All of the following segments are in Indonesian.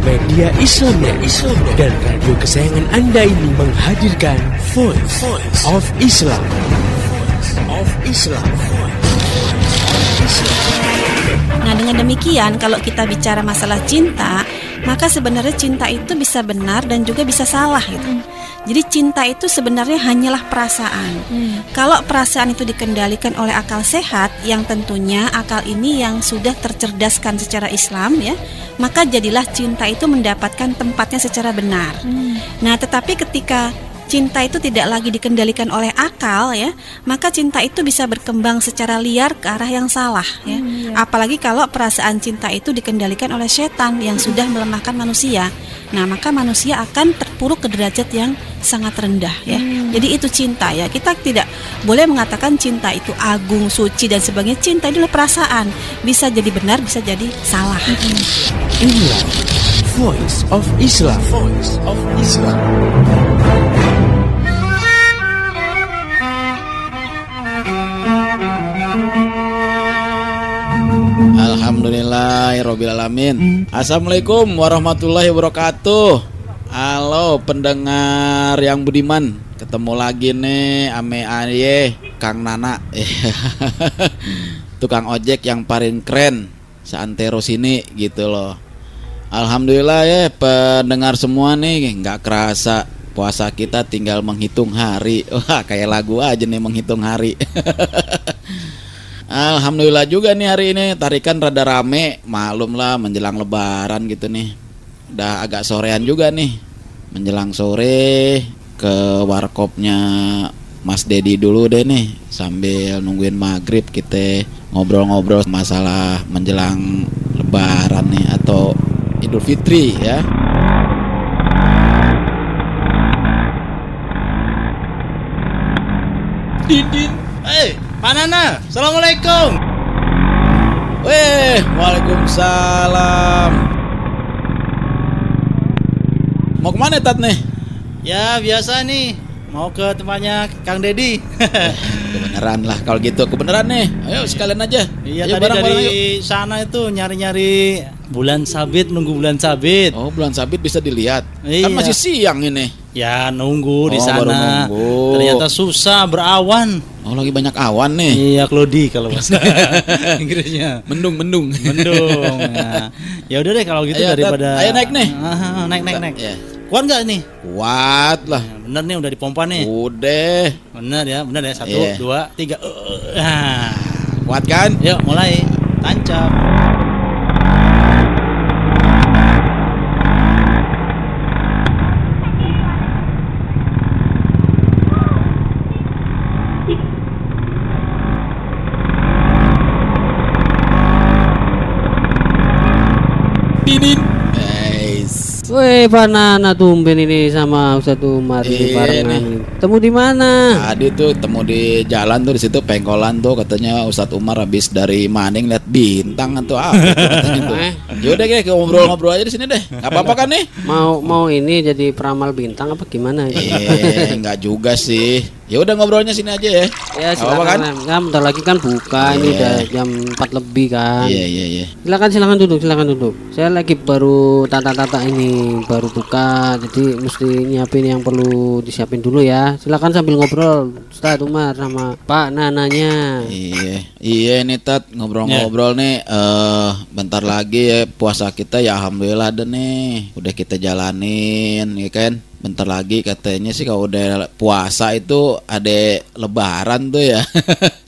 Media Islam dan radio kesayangan Anda ini menghadirkan Voice of Islam. Nah, dengan demikian kalau kita bicara masalah cinta, maka sebenarnya cinta itu bisa benar dan juga bisa salah gitu. Jadi cinta itu sebenarnya hanyalah perasaan. Kalau perasaan itu dikendalikan oleh akal sehat, yang tentunya akal ini yang sudah tercerdaskan secara Islam ya, maka jadilah cinta itu mendapatkan tempatnya secara benar. Nah, tetapi ketika cinta itu tidak lagi dikendalikan oleh akal ya, maka cinta itu bisa berkembang secara liar ke arah yang salah ya. Apalagi kalau perasaan cinta itu dikendalikan oleh setan yang sudah melemahkan manusia. Nah, maka manusia akan terpuruk ke derajat yang sangat rendah ya. Jadi itu cinta ya. Kita tidak boleh mengatakan cinta itu agung, suci dan sebagainya. Cinta itu adalah perasaan. Bisa jadi benar, bisa jadi salah. Inilah Voice of Islam. Alhamdulillahirrabbilalamin. Assalamualaikum warahmatullahi wabarakatuh. Halo pendengar yang budiman, ketemu lagi nih ame aye Kang Nana. Tukang ojek yang paling keren seantero sini gitu loh. Alhamdulillah ya pendengar semua nih, nggak kerasa puasa kita tinggal menghitung hari. Wah, kayak lagu aja nih menghitung hari. Alhamdulillah juga nih hari ini tarikan rada rame, malum lah menjelang lebaran gitu nih. Udah agak sorean juga nih, menjelang sore ke warkopnya Mas Dedi dulu deh nih, sambil nungguin maghrib kita ngobrol-ngobrol masalah menjelang lebaran nih atau Idul Fitri ya. Dindin, Pak Nana, assalamualaikum. Waalaikumsalam. Mau kemana Tat nih? Ya biasa nih, mau ke tempatnya Kang Dedi. Kebenaran lah kalau gitu, kebenaran nih. Ayo sekalian aja. Iya, ayo, tadi bareng-bareng, dari sana itu nyari-nyari bulan sabit, nunggu bulan sabit. Oh, bulan sabit bisa dilihat. Iya. Kan masih siang ini. Ya nunggu di baru sana. nunggu. Ternyata susah, berawan. Oh, lagi banyak awan nih. Iya, Klodi kalau bahasa Inggrisnya. Mendung. Mendung. Ya udah deh kalau gitu Ayo, daripada. ayo naik nih. Naik. Ya. Kuat nggak nih? Kuat lah. Ya, bener nih udah dipompa nih. Udah. Bener ya. 1, Iya. 2, 3. Kuat kan? Yuk mulai. Tancap. Dinin. Woi, Pak Nana tumben ini sama Ustadz Umar ini barengan. Temu di mana? Tadi tuh temu di jalan tuh, di situ pengkolan tuh, katanya Ustadz Umar habis dari Maning lihat bintang atau apa katanya tuh. Yaudah deh, ngobrol-ngobrol aja di sini deh. Gak apa-apa kan nih? Mau ini jadi peramal bintang apa gimana? Enggak juga sih. Ya udah ngobrolnya sini aja ya. Ya Gak apa-apa kan? silakan. Ya, bentar lagi kan buka. Ini udah jam 4 lebih kan. Iya. Silakan duduk. Saya lagi baru tata-tata ini, baru buka. Jadi mesti nyiapin yang perlu disiapin dulu ya. Silakan sambil ngobrol Ustadz Umar sama Pak Nananya. Iya nih Tat, ngobrol-ngobrol nih. Bentar lagi ya puasa kita ya alhamdulillah ada nih. Udah kita jalanin ya kan. Bentar lagi katanya sih kalau udah puasa itu ada lebaran tuh ya.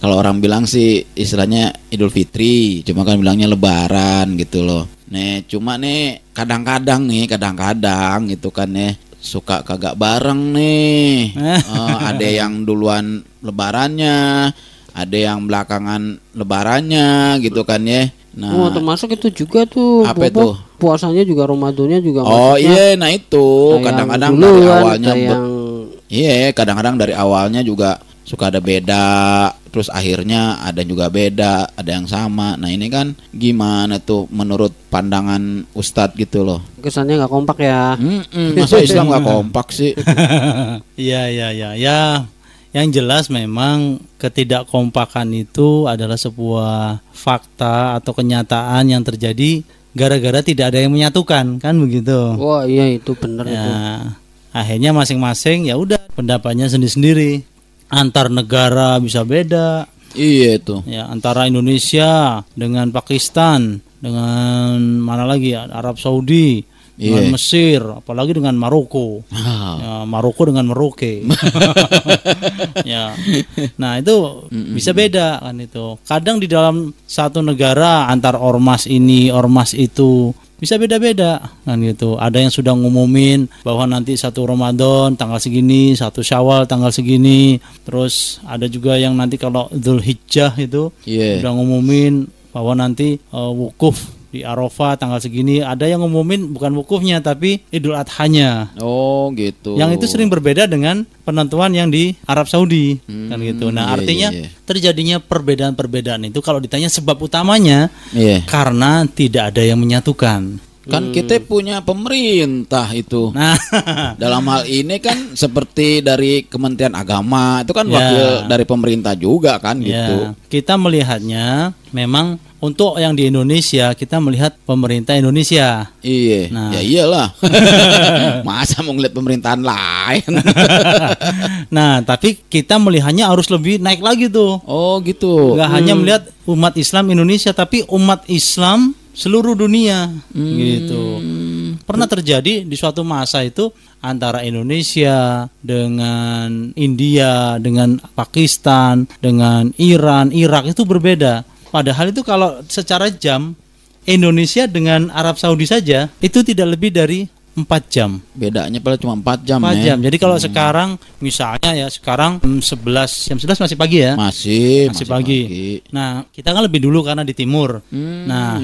Kalau orang bilang sih istilahnya Idul Fitri, cuma kan bilangnya lebaran gitu loh. Nih cuma nih kadang-kadang gitu kan ya, suka kagak bareng nih. Ada yang duluan lebarannya, ada yang belakangan lebarannya gitu kan ya. Nah, termasuk itu juga tuh. apa itu? Puasanya juga Ramadannya juga. Oh iya, nah itu kadang-kadang dari awalnya kadang-kadang dari awalnya juga suka ada beda, terus akhirnya ada juga beda, ada yang sama. Nah ini kan gimana tuh menurut pandangan Ustadz gitu loh? Kesannya nggak kompak ya? Masa Islam nggak kompak sih? Iya. Yang jelas memang ketidakkompakan itu adalah sebuah fakta atau kenyataan yang terjadi gara-gara tidak ada yang menyatukan, kan begitu. Wah iya itu benar itu. Ya, akhirnya masing-masing ya udah pendapatnya sendiri-sendiri. Antar negara bisa beda. Iya itu. Ya, antara Indonesia dengan Pakistan, dengan mana lagi ya, Arab Saudi, dengan Mesir, apalagi dengan Maroko. Ya, Maroko dengan Merauke. Ya. Nah, itu bisa beda kan itu. Kadang di dalam satu negara antar ormas ini, ormas itu bisa beda-beda kan gitu. Ada yang sudah ngumumin bahwa nanti 1 Ramadan tanggal segini, 1 Syawal tanggal segini. Terus ada juga yang nanti kalau Dzulhijjah itu udah ngumumin bahwa nanti wukuf di Arafah tanggal segini. Ada yang ngumumin bukan wukufnya tapi Idul Adhanya. Oh gitu. Yang itu sering berbeda dengan penentuan yang di Arab Saudi kan gitu. Nah, artinya terjadinya perbedaan-perbedaan itu kalau ditanya sebab utamanya karena tidak ada yang menyatukan. Kan kita punya pemerintah itu. Nah, dalam hal ini kan seperti dari Kementerian Agama itu kan wakil dari pemerintah juga kan gitu. Kita melihatnya memang untuk yang di Indonesia kita melihat pemerintah Indonesia. Iya. Nah. Ya iyalah. Masa mau ngeliat pemerintahan lain. Nah, tapi kita melihatnya harus lebih naik lagi tuh. Oh gitu. Gak hanya melihat umat Islam Indonesia tapi umat Islam seluruh dunia gitu. Pernah terjadi di suatu masa itu antara Indonesia dengan India, dengan Pakistan, dengan Iran, Irak itu berbeda. Padahal itu kalau secara jam Indonesia dengan Arab Saudi saja itu tidak lebih dari 4 jam. Bedanya paling cuma 4 jam. 4 jam. Jadi kalau sekarang misalnya ya sekarang jam 11 masih pagi ya? Masih pagi. Nah, kita kan lebih dulu karena di timur. Nah,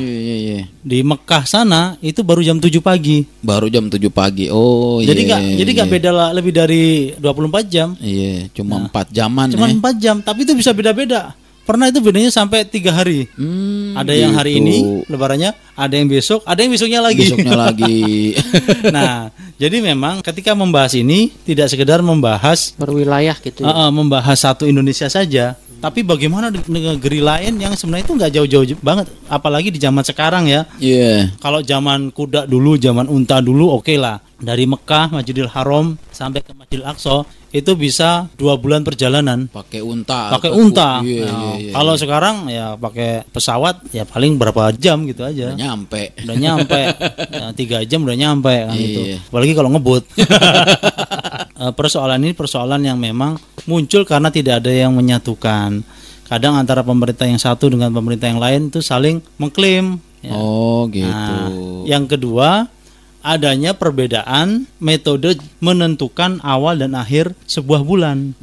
di Mekah sana itu baru jam 7 pagi. Baru jam 7 pagi. Oh iya. Jadi enggak beda lah, lebih dari 24 jam. Iya, cuma 4 jaman. Cuma 4 jam, tapi itu bisa beda-beda. Pernah itu bedanya sampai 3 hari. Ada yang hari ini lebarannya, ada yang besok, ada yang besoknya lagi. Nah, jadi memang ketika membahas ini tidak sekedar membahas berwilayah gitu ya. Membahas satu Indonesia saja, tapi bagaimana negeri lain yang sebenarnya itu nggak jauh-jauh banget, apalagi di zaman sekarang ya. Kalau zaman kuda dulu, zaman unta dulu oke lah. Dari Mekah, Masjidil Haram sampai ke Masjidil Aqsa itu bisa 2 bulan perjalanan. Pakai unta. Kalau sekarang ya pakai pesawat ya paling berapa jam gitu aja. Udah nyampe. Ya, 3 jam udah nyampe kan gitu. Apalagi kalau ngebut. Persoalan ini persoalan yang memang muncul karena tidak ada yang menyatukan. Kadang antara pemerintah yang satu dengan pemerintah yang lain itu saling mengklaim. Ya. Oh gitu. Nah, yang kedua, adanya perbedaan metode menentukan awal dan akhir sebuah bulan.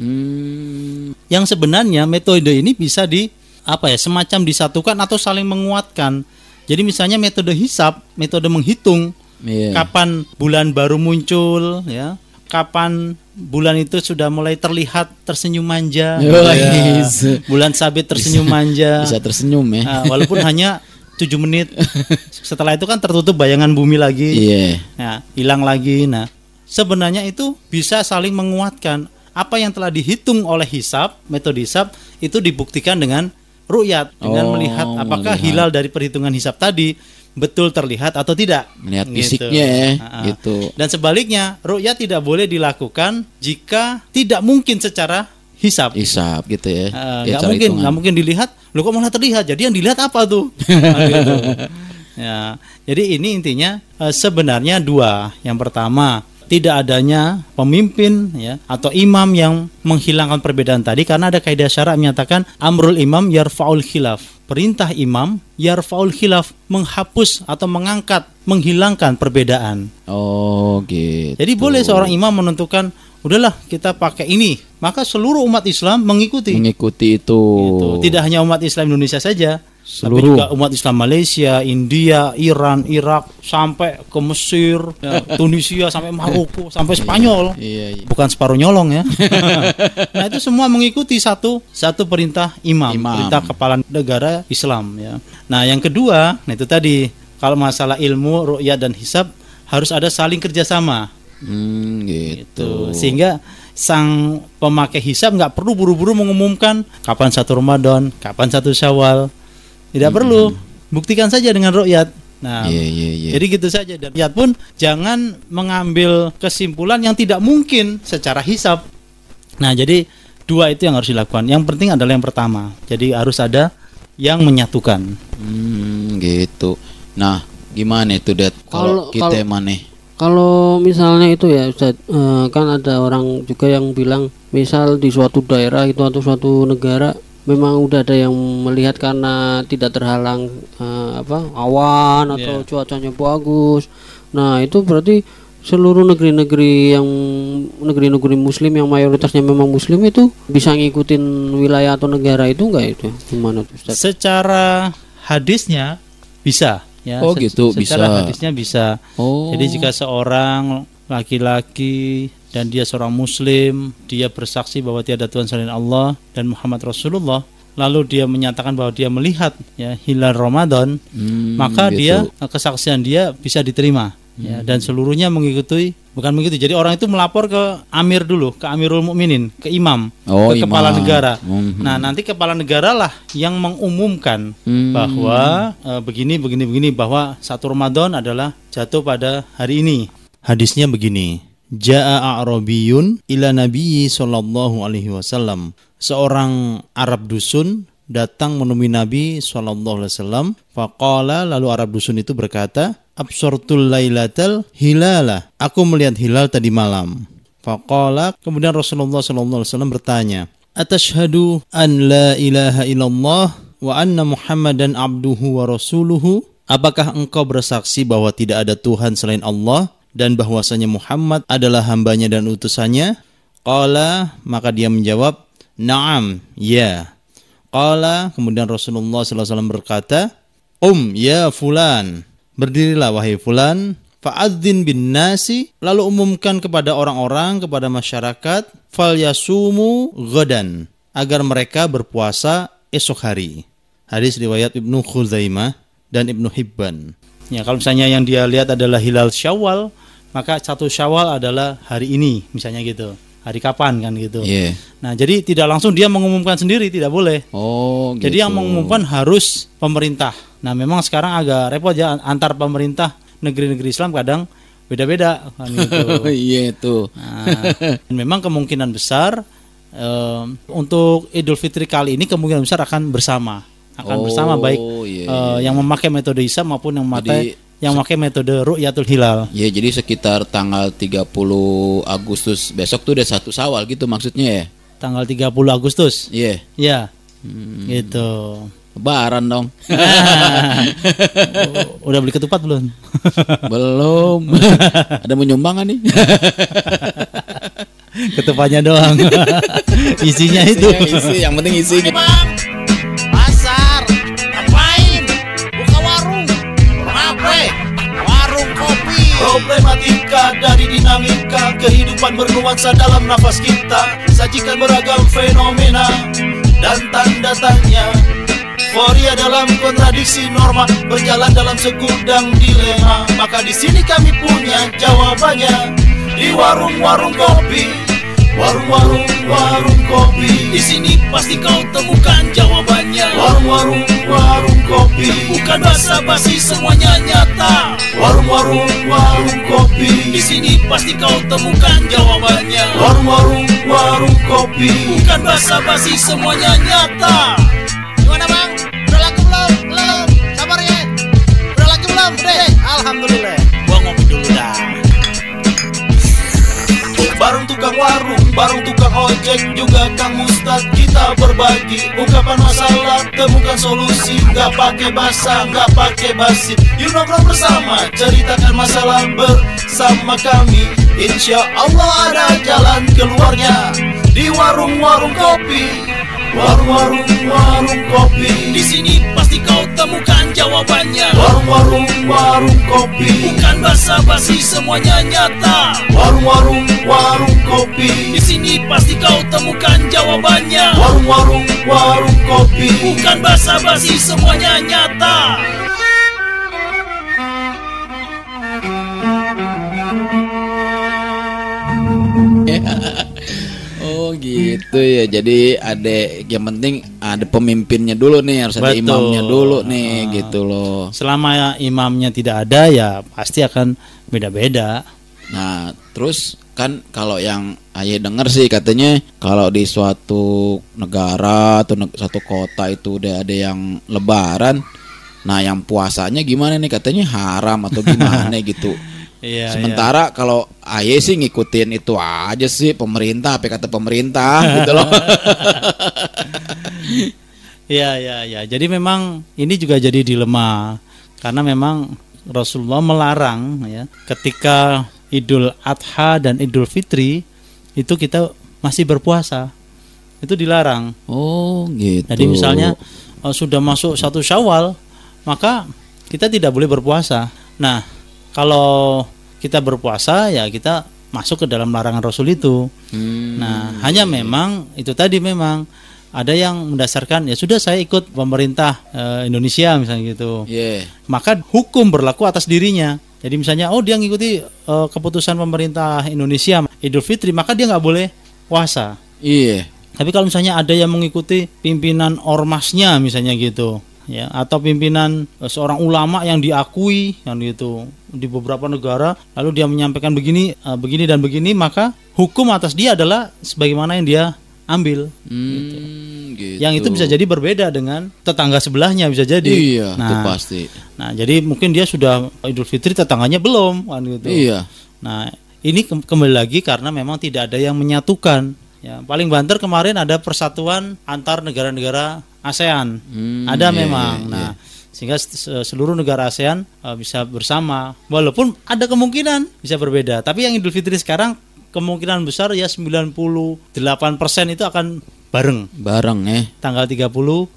Yang sebenarnya metode ini bisa semacam disatukan atau saling menguatkan. Jadi misalnya metode hisab, metode menghitung kapan bulan baru muncul, ya, kapan bulan itu sudah mulai terlihat tersenyum manja, bulan sabit tersenyum manja, bisa tersenyum ya, walaupun hanya 7 menit. Setelah itu kan tertutup bayangan bumi lagi. Nah, hilang lagi. Nah, sebenarnya itu bisa saling menguatkan. Apa yang telah dihitung oleh hisab, metode hisab itu dibuktikan dengan ru'yat, dengan melihat apakah hilal dari perhitungan hisab tadi betul terlihat atau tidak. Melihat fisiknya gitu. Dan sebaliknya, ru'yat tidak boleh dilakukan jika tidak mungkin secara hisab gitu ya. Nggak mungkin dilihat. Loh kok malah terlihat? Jadi yang dilihat apa tuh? Gitu. Ya, jadi ini intinya sebenarnya 2. Yang pertama, tidak adanya pemimpin ya atau imam yang menghilangkan perbedaan tadi, karena ada kaidah syara menyatakan amrul imam yarfa'ul khilaf. Perintah imam yarfa'ul khilaf, menghapus atau mengangkat, menghilangkan perbedaan. Oh gitu. Jadi boleh seorang imam menentukan, udahlah kita pakai ini, maka seluruh umat Islam mengikuti itu. Tidak hanya umat Islam Indonesia saja, seluruh. Tapi juga umat Islam Malaysia, India, Iran, Irak, sampai ke Mesir, Tunisia, sampai Maroko, sampai Spanyol. Bukan separuh nyolong ya. Nah, itu semua mengikuti satu perintah imam, perintah kepala negara Islam ya. Nah, yang kedua, nah itu tadi, kalau masalah ilmu, ru'yat dan hisab harus ada saling kerjasama. Gitu. Sehingga sang pemakai hisab nggak perlu buru-buru mengumumkan kapan 1 Ramadan, kapan 1 Syawal. Tidak perlu. Buktikan saja dengan ru'yat. Nah, jadi gitu saja. Dan lihat pun jangan mengambil kesimpulan yang tidak mungkin secara hisab. Nah, jadi dua itu yang harus dilakukan. Yang penting adalah yang pertama. Jadi harus ada yang menyatukan. Gitu. Nah, gimana itu, Det? Kalau kita mana? Kalau misalnya itu ya Ustaz, kan ada orang juga yang bilang misal di suatu daerah itu atau suatu negara memang udah ada yang melihat karena tidak terhalang awan atau cuacanya bagus. Nah, itu berarti seluruh negeri-negeri muslim yang mayoritasnya memang muslim itu bisa ngikutin wilayah atau negara itu enggak itu? Gimana tuh Ustaz? Secara hadisnya bisa ya. Gitu, secara hadisnya bisa. Oh. Jadi jika seorang laki-laki dan dia seorang muslim, dia bersaksi bahwa tiada Tuhan selain Allah dan Muhammad Rasulullah, lalu dia menyatakan bahwa dia melihat ya hilal Ramadan, maka dia kesaksian dia bisa diterima ya, dan seluruhnya mengikuti. Jadi orang itu melapor ke amir dulu, ke Amirul Mukminin, ke imam, ke kepala negara. Nah, nanti kepala negara lah yang mengumumkan bahwa begini bahwa 1 Ramadan adalah jatuh pada hari ini. Hadisnya begini. Ja'a a'rabiyun ila nabiyyi sallallahu alaihi wasallam. Seorang Arab dusun datang menemui Nabi sallallahu alaihi wasallam. Faqala, lalu Arab dusun itu berkata, absortul lailatal hilala. Aku melihat hilal tadi malam. Faqala, kemudian Rasulullah sallallahu alaihi wasallam bertanya, atashhadu an la ilaha illallah wa anna Muhammadan abduhu wa rasuluhu? Apakah engkau bersaksi bahwa tidak ada Tuhan selain Allah dan bahwasanya Muhammad adalah hambanya dan utusannya? Qala, maka dia menjawab, na'am, ya. Qala, kemudian Rasulullah SAW berkata, ya fulan, berdirilah wahai fulan, fa'adzin bin nasi, lalu umumkan kepada orang-orang, kepada masyarakat, fal yasumu ghadan, agar mereka berpuasa esok hari. Hadis riwayat Ibnu Khuzaimah dan Ibnu Hibban. Ya, kalau misalnya yang dia lihat adalah hilal Syawal, maka 1 Syawal adalah hari ini, misalnya gitu. Hari kapan kan gitu. Nah, jadi tidak langsung dia mengumumkan sendiri, tidak boleh. Gitu. Jadi yang mengumumkan harus pemerintah. Nah, memang sekarang agak repot ya, antar pemerintah negeri-negeri Islam kadang beda-beda kan gitu. Itu. Nah, memang kemungkinan besar untuk Idul Fitri kali ini kemungkinan besar akan bersama baik yang memakai metode hisab maupun yang memakai metode ru'yatul hilal. Ya, jadi sekitar tanggal 30 Agustus besok tuh udah 1 Syawal gitu maksudnya ya. Tanggal 30 Agustus. Iya. Iya. Gitu. Lebaran dong. Udah beli ketupat belum? Belum. Ada menyumbang nih? Ketupatnya doang. Isinya itu. Isi, yang penting isinya. Pasar, ngapain? Buka warung. Warung kopi. Problematika dari dinamika kehidupan bernuansa dalam nafas kita. Sajikan beragam fenomena dan tanda tanya. Euforia dalam kontradiksi norma, berjalan dalam segudang dilema. Maka di sini kami punya jawabannya di warung-warung kopi. Warung kopi. Di sini pasti kau temukan jawabannya. Warung kopi. Bukan basa-basi, semuanya nyata. Warung kopi. Di sini pasti kau temukan jawabannya. Warung kopi. Bukan basa-basi, semuanya nyata. Gimana bang? Udah laku belum? Belum. Sabar ya. Udah laku belum? Deh. Alhamdulillah. Gua ngopi dulu dah. Bareng tukang warung, bareng tukang ojek, juga Kang Ustad kita berbagi. Ungkapan masalah, temukan solusi. Gak pakai basa, gak pakai basi. Yuk nongkrong bersama, ceritakan masalah bersama kami. Insya Allah ada jalan keluarnya di warung-warung kopi. Warung kopi. Di sini pasti kau temukan jawabannya. Warung kopi. Bukan basa-basi, semuanya nyata. Warung kopi. Di sini pasti kau temukan jawabannya. Warung kopi. Bukan basa-basi, semuanya nyata. Oh gitu ya. Jadi yang penting ada pemimpinnya dulu nih, harus ada Betul. imamnya dulu nih gitu loh. Selama imamnya tidak ada ya pasti akan beda-beda. Nah, terus kan kalau yang ayah dengar sih katanya kalau di suatu negara atau satu kota itu udah ada yang lebaran, nah yang puasanya gimana nih, katanya haram atau gimana gitu. Iya, Sementara kalau ayah sih ngikutin itu aja sih, pemerintah, apa kata pemerintah gitu loh. Iya. Jadi memang ini juga jadi dilema karena memang Rasulullah melarang ya ketika Idul Adha dan Idul Fitri itu kita masih berpuasa. Itu dilarang. Oh, gitu. Jadi misalnya sudah masuk 1 Syawal, maka kita tidak boleh berpuasa. Nah, kalau kita berpuasa ya kita masuk ke dalam larangan Rasul itu. Nah, hanya memang itu tadi memang ada yang mendasarkan ya sudah saya ikut pemerintah Indonesia misalnya gitu. Iya. Maka hukum berlaku atas dirinya. Jadi misalnya dia ngikuti keputusan pemerintah Indonesia Idul Fitri, maka dia nggak boleh puasa. Iya. Tapi kalau misalnya ada yang mengikuti pimpinan ormasnya misalnya gitu, ya, atau pimpinan seorang ulama yang diakui yang gitu di beberapa negara, lalu dia menyampaikan begini dan begini, maka hukum atas dia adalah sebagaimana yang dia ambil. Gitu. Yang itu bisa jadi berbeda dengan tetangga sebelahnya bisa jadi. Iya, itu pasti. Nah, jadi mungkin dia sudah Idul Fitri, tetangganya belum kan gitu. Iya. Nah, ini kembali lagi karena memang tidak ada yang menyatukan. Ya, paling banter kemarin ada persatuan antar negara-negara ASEAN. Ada memang. Nah, sehingga seluruh negara ASEAN bisa bersama. Walaupun ada kemungkinan bisa berbeda. Tapi yang Idul Fitri sekarang kemungkinan besar ya 98% itu akan bareng ya. Tanggal 30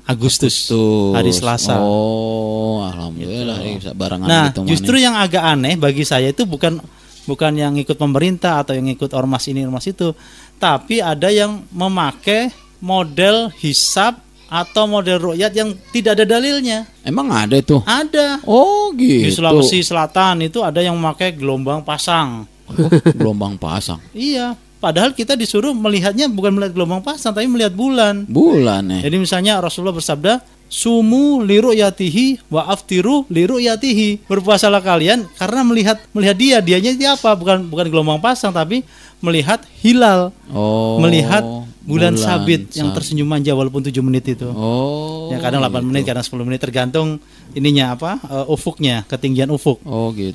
Agustus. Hari Selasa. Oh, alhamdulillah gitu. Bisa barengan Nah, gitu. justru yang agak aneh bagi saya itu bukan yang ikut pemerintah atau yang ikut ormas ini ormas itu, tapi ada yang memakai model hisab atau model ru'yat yang tidak ada dalilnya. Emang ada itu? Ada. Oh, gitu. Di Sulawesi Selatan itu ada yang memakai gelombang pasang. Gelombang pasang. Iya, padahal kita disuruh melihatnya bukan melihat gelombang pasang tapi melihat bulan. Bulan ya. Jadi misalnya Rasulullah bersabda, sumu li ru'yatihi wa aftiru li ru'yatihi. Berpuasalah kalian karena melihat dianya itu apa? Bukan gelombang pasang tapi melihat hilal. Melihat bulan sabit yang tersenyum manja walaupun 7 menit itu. Ya kadang 8 menit, kadang 10 menit tergantung ininya ufuknya, ketinggian ufuk.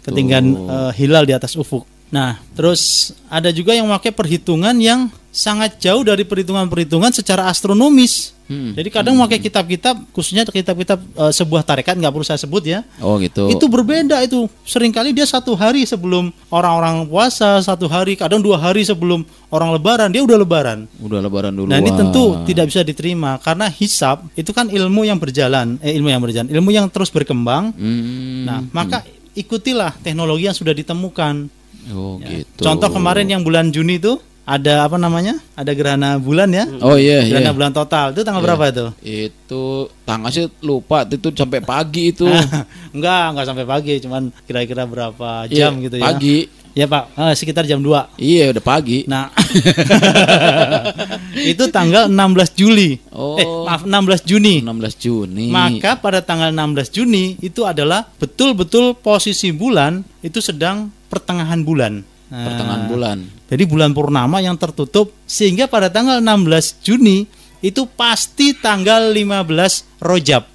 Ketinggian hilal di atas ufuk. Nah, terus ada juga yang memakai perhitungan yang sangat jauh dari perhitungan-perhitungan secara astronomis. Jadi kadang memakai kitab-kitab, khususnya kitab-kitab sebuah tarekat, nggak perlu saya sebut ya. Oh gitu. Itu berbeda itu. Seringkali dia 1 hari sebelum orang-orang puasa, 1 hari, kadang 2 hari sebelum orang lebaran, dia udah lebaran. Udah lebaran dulu. Nah ini tentu tidak bisa diterima karena hisab itu kan ilmu yang berjalan, ilmu yang terus berkembang. Nah maka ikutilah teknologi yang sudah ditemukan. Oh gitu. Contoh kemarin yang bulan Juni itu ada ada gerhana bulan ya. Oh iya. Gerhana bulan total itu tanggal berapa itu? Itu tanggal sih lupa, itu sampai pagi itu. enggak sampai pagi, cuman kira-kira berapa jam gitu ya. Pagi. Ya Pak, sekitar jam 2. Iya udah pagi. Nah itu tanggal 16 Juli. 16 Juni. 16 Juni. Maka pada tanggal 16 Juni itu adalah betul-betul posisi bulan itu sedang pertengahan bulan. Pertengahan bulan. Jadi bulan purnama yang tertutup, sehingga pada tanggal 16 Juni itu pasti tanggal 15 Rojab.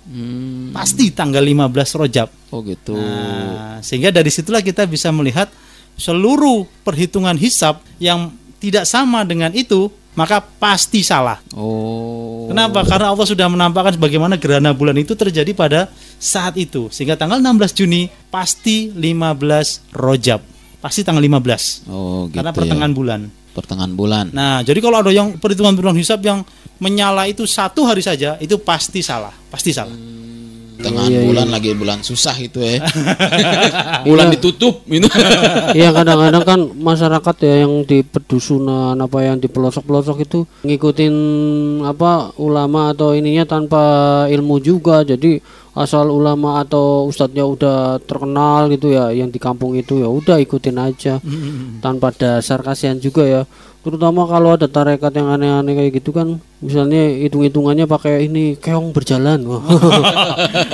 Pasti tanggal 15 Rojab. Oh gitu. Nah, sehingga dari situlah kita bisa melihat seluruh perhitungan hisab yang tidak sama dengan itu, maka pasti salah. Oh. Kenapa? Karena Allah sudah menampakkan bagaimana gerhana bulan itu terjadi pada saat itu. Sehingga tanggal 16 Juni pasti 15 Rojab. Pasti tanggal 15. Oh, gitu. Karena pertengahan bulan. Pertengahan bulan. Nah, jadi kalau ada yang perhitungan hisab yang menyala itu 1 hari saja, itu pasti salah. Pasti salah. Tengah bulan lagi bulan susah itu ya. Bulan ditutup itu. Iya, kadang-kadang kan masyarakat ya yang di pedusunan yang di pelosok-pelosok itu ngikutin ulama atau ininya tanpa ilmu juga. Jadi asal ulama atau ustadznya udah terkenal gitu ya, yang di kampung itu ya udah ikutin aja tanpa dasar. Kasihan juga ya, terutama kalau ada tarekat yang aneh-aneh kayak gitu kan. Misalnya hitung-hitungannya pakai ini keong berjalan. Wah.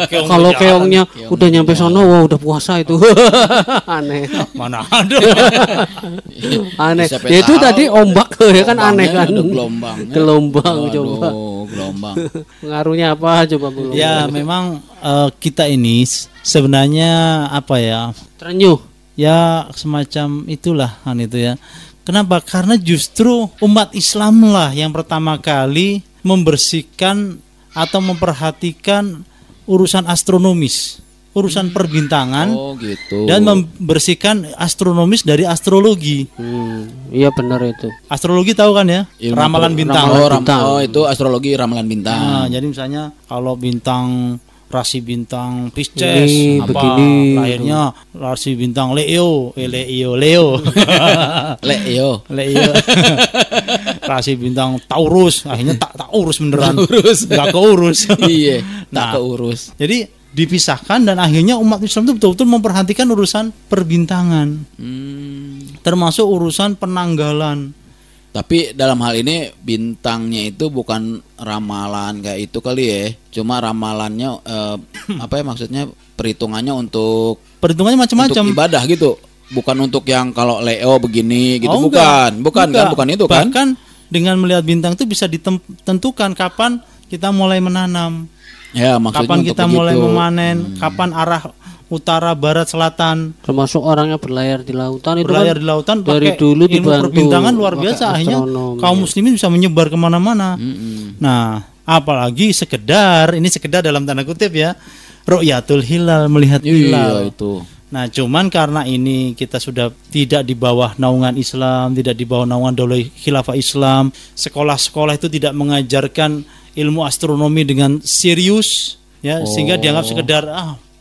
Kalau keongnya udah nyampe sono, wah udah puasa itu. Aneh. Mana ada. Aneh. Siapa Ya itu tahu. tadi ombak ya kan aneh kan. Ada gelombangnya. Gelombang Aduh, coba. gelombang. Pengaruhnya apa coba belum? Ya memang kita ini sebenarnya apa ya? Terenyuh. Ya semacam itulah kan itu ya. Kenapa? Karena justru umat Islam lah yang pertama kali membersihkan atau memperhatikan urusan astronomis, urusan perbintangan, Oh gitu. dan membersihkan astronomis dari astrologi. Iya benar itu. Astrologi tahu kan ya? Ilmu Ramalan bintang. bintang. Oh itu astrologi ramalan bintang. Nah, jadi misalnya kalau bintang rasi bintang Pisces Ini, apa begini. lahirnya rasi bintang Leo. Leo. Leo. Rasi bintang Taurus, akhirnya tak urus beneran. Urus. Nggak keurus. Iya, tak Nah. keurus. Jadi dipisahkan dan akhirnya umat Islam itu betul-betul memperhatikan urusan perbintangan, termasuk urusan penanggalan. Tapi dalam hal ini bintangnya itu bukan ramalan kayak itu kali ya. Cuma ramalannya apa ya maksudnya perhitungannya untuk Perhitungannya macam-macam. ibadah gitu. Bukan untuk yang kalau Leo begini gitu, Oh, enggak. bukan itu kan. Bahkan dengan melihat bintang itu bisa ditentukan kapan kita mulai menanam, Ya, maksudnya kapan untuk kita mulai begitu. memanen, kapan arah utara, barat, selatan. Termasuk orangnya berlayar di lautan itu Berlayar kan di lautan dari pakai dulu ilmu dibantu perbintangan luar pakai biasa, akhirnya astronomi. kaum muslimin bisa menyebar kemana-mana. Nah, apalagi sekedar dalam tanda kutip ya, ru'yatul hilal, melihat hilal. Iya itu. Nah, cuman karena ini kita sudah tidak di bawah naungan Islam, tidak di bawah naungan Daulah Khilafah Islam, sekolah-sekolah itu tidak mengajarkan ilmu astronomi dengan serius, ya, sehingga dianggap sekedar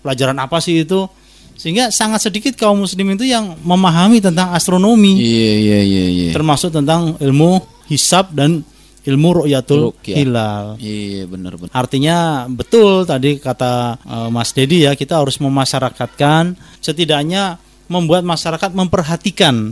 pelajaran apa sih itu, sehingga sangat sedikit kaum muslimin itu yang memahami tentang astronomi, Iya. termasuk tentang ilmu hisab dan ilmu ru'yatul Ruqyah. hilal. Iya, benar. Artinya betul tadi kata Mas Dedi ya, kita harus memasyarakatkan, setidaknya membuat masyarakat memperhatikan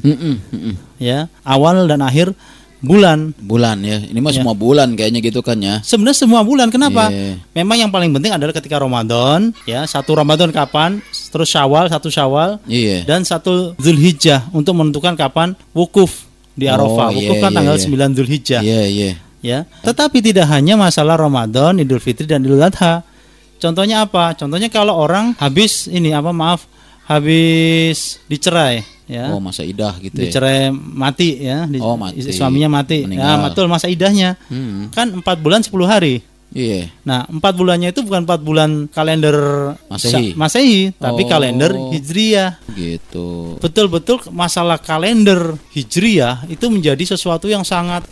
ya awal dan akhir bulan. Bulan ya. Ini mah semua bulan kayaknya gitu kan ya. Sebenarnya semua bulan, kenapa? Iya. Memang yang paling penting adalah ketika Ramadan ya, 1 Ramadan kapan, terus Syawal, 1 Syawal, Iya. dan 1 Zulhijjah untuk menentukan kapan wukuf di Arafah. Wukuf kan tanggal 9 Zulhijjah. Iya. Ya, tetapi tidak hanya masalah Ramadan, Idul Fitri dan Idul Adha. Contohnya apa? Contohnya kalau orang habis dicerai ya. Oh, masa idah gitu ya. Dicerai mati ya, mati. suaminya mati. Meninggal. Ya, betul, masa idahnya. Kan 4 bulan 10 hari. Iya. Nah, 4 bulannya itu bukan 4 bulan kalender Masehi, tapi kalender Hijriyah. Gitu. Betul-betul masalah kalender Hijriyah itu menjadi sesuatu yang sangat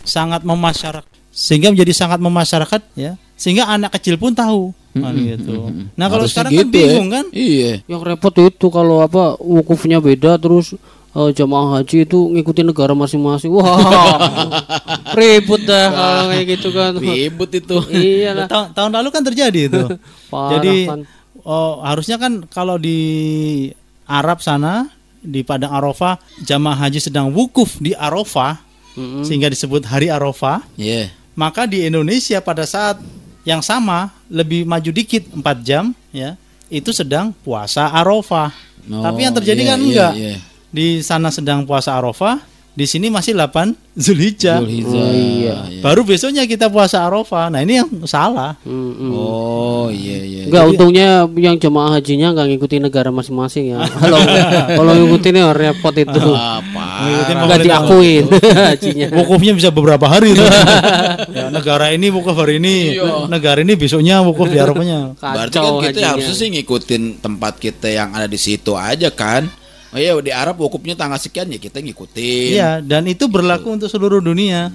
memasyarakat, sehingga menjadi sangat memasyarakat ya, sehingga anak kecil pun tahu kan gitu. Nah, kalau Harusnya sekarang kan gitu bingung kan? Iya. yang repot itu kalau apa wukufnya beda terus jamaah haji itu ngikutin negara masing-masing. Wah, ribut dah kalau kayak gitu kan. Ribut itu. Iya lah. Tahun lalu kan terjadi itu. Parah, Jadi kan. harusnya kan kalau di Arab sana di Padang Arafah jamaah haji sedang wukuf di Arafah, sehingga disebut hari Arafah. Iya. Maka di Indonesia pada saat yang sama lebih maju dikit 4 jam ya, itu sedang puasa Arafah. Tapi yang terjadi kan enggak. Iya. Di sana sedang puasa Arafah, di sini masih 8 Zulhijjah. Iya. Baru besoknya kita puasa Arafah. Nah, ini yang salah. Oh, iya. Enggak, untungnya yang jemaah hajinya enggak ngikutin negara masing-masing ya. Kalau ngikutin ya repot itu. Enggak diakuin hajinya. Wukufnya bisa beberapa hari tuh. Ya, negara ini wukuf hari ini, negara ini besoknya wukuf di Arafahnya. Berarti kan kita harusnya sih ngikutin tempat kita yang ada di situ aja kan. Oh iya, di Arab wukufnya tanggal sekian ya kita ngikutin. Iya, dan itu berlaku untuk seluruh dunia.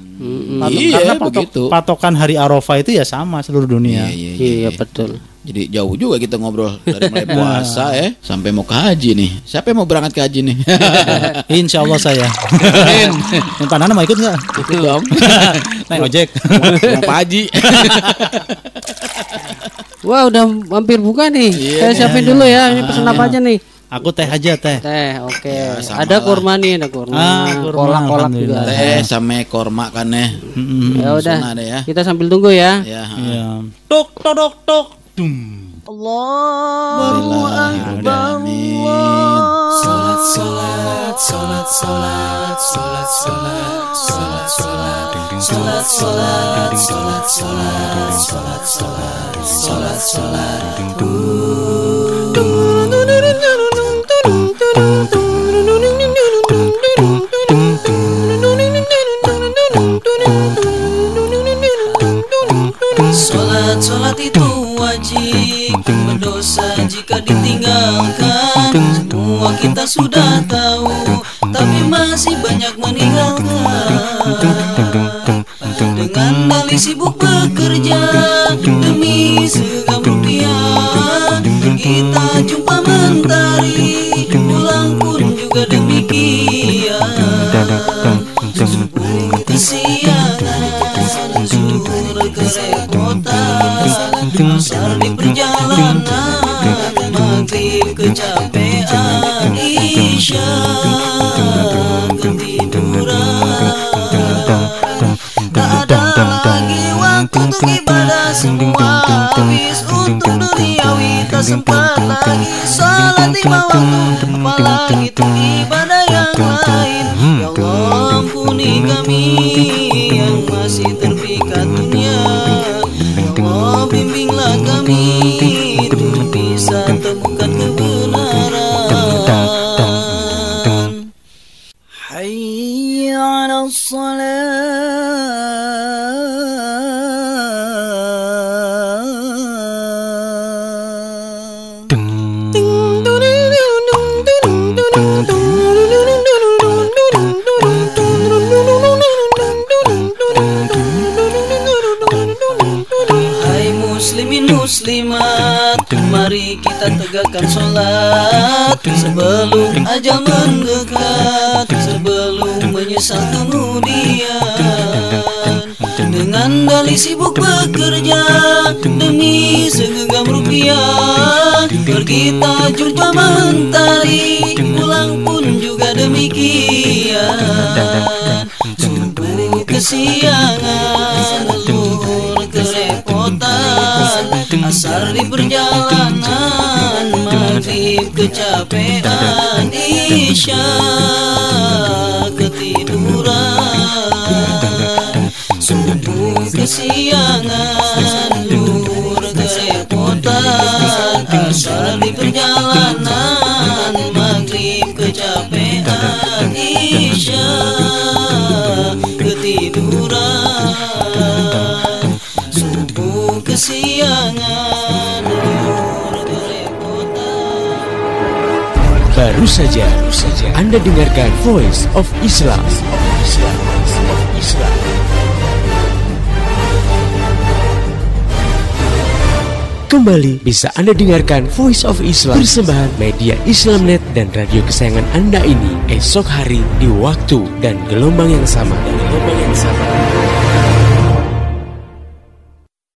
Iya, Karena begitu. patokan hari Arafah itu ya sama seluruh dunia. Iya, betul. Jadi jauh juga kita ngobrol dari mulai puasa sampai mau ke haji nih. Siapa yang mau berangkat ke haji nih? Insya Allah saya. Yang Pak Nana mau ikut nggak? Ikut dong. Naik ojek. Mau Pak Haji. Wah, udah hampir buka nih. Saya siapin dulu ya. Ini pesen apa aja nih? Aku teh aja teh. Teh, oke. Ya, sama Ada lah. kurma nih, ada kurma. Kurma, Kolak-kolak juga. alhamdulillah. Teh sama korma kan ya. Ya udah. Sunnah deh ya. Kita sambil tunggu ya. Ya. Iya. Tok tok tok tok. Dum. Allahu Akbar. Amin. Salat salat salat salat salat salat salat salat salat salat salat salat salat salat salat salat Salat itu wajib, berdosa jika ditinggalkan. Semua kita sudah tahu, tapi masih banyak meninggalkan. Dengan dalih sibuk bekerja demi segenggam rupiah, kita jumpa mentari, pulang pun juga demikian. Sungguh kesiangan, sungguh kerepotan, besar di perjalanan, maghrib kecapean, isya ketiduran. Tak ada lagi waktu untuk ibadah, semua habis untuk duniawi. Tak sempat lagi salat 5 waktu, apalagi untuk ibadah yang lain. Ya Allah, ampuni kami yang masih terpikat dunia. Ya Allah, bimbinglah kami untuk bisa temukan kebenaran. Hayya 'alas salat. Hai muslimin muslimat, mari kita tegakkan sholat sebelum ajal mendekat, sebelum menyesal kemudian. Dengan dalih sibuk bekerja demi segenggam rupiah, pergi tajur jua mentari, pulang pun juga demikian. Sungguh kesiangan, zuhur kerepotan, asar di perjalanan, maghrib kecapean, isya ketiduran. Sungguh kesiangan, zuhur kerepotan, asar di perjalanan, maghrib kecapean, isya ketiduran. Sungguh kesiangan, zuhur kerepotan. Baru saja Anda dengarkan Voice of Islam. Kembali bisa Anda dengarkan Voice of Islam, persembahan media Islamnet dan radio kesayangan Anda ini esok hari di waktu dan gelombang yang sama.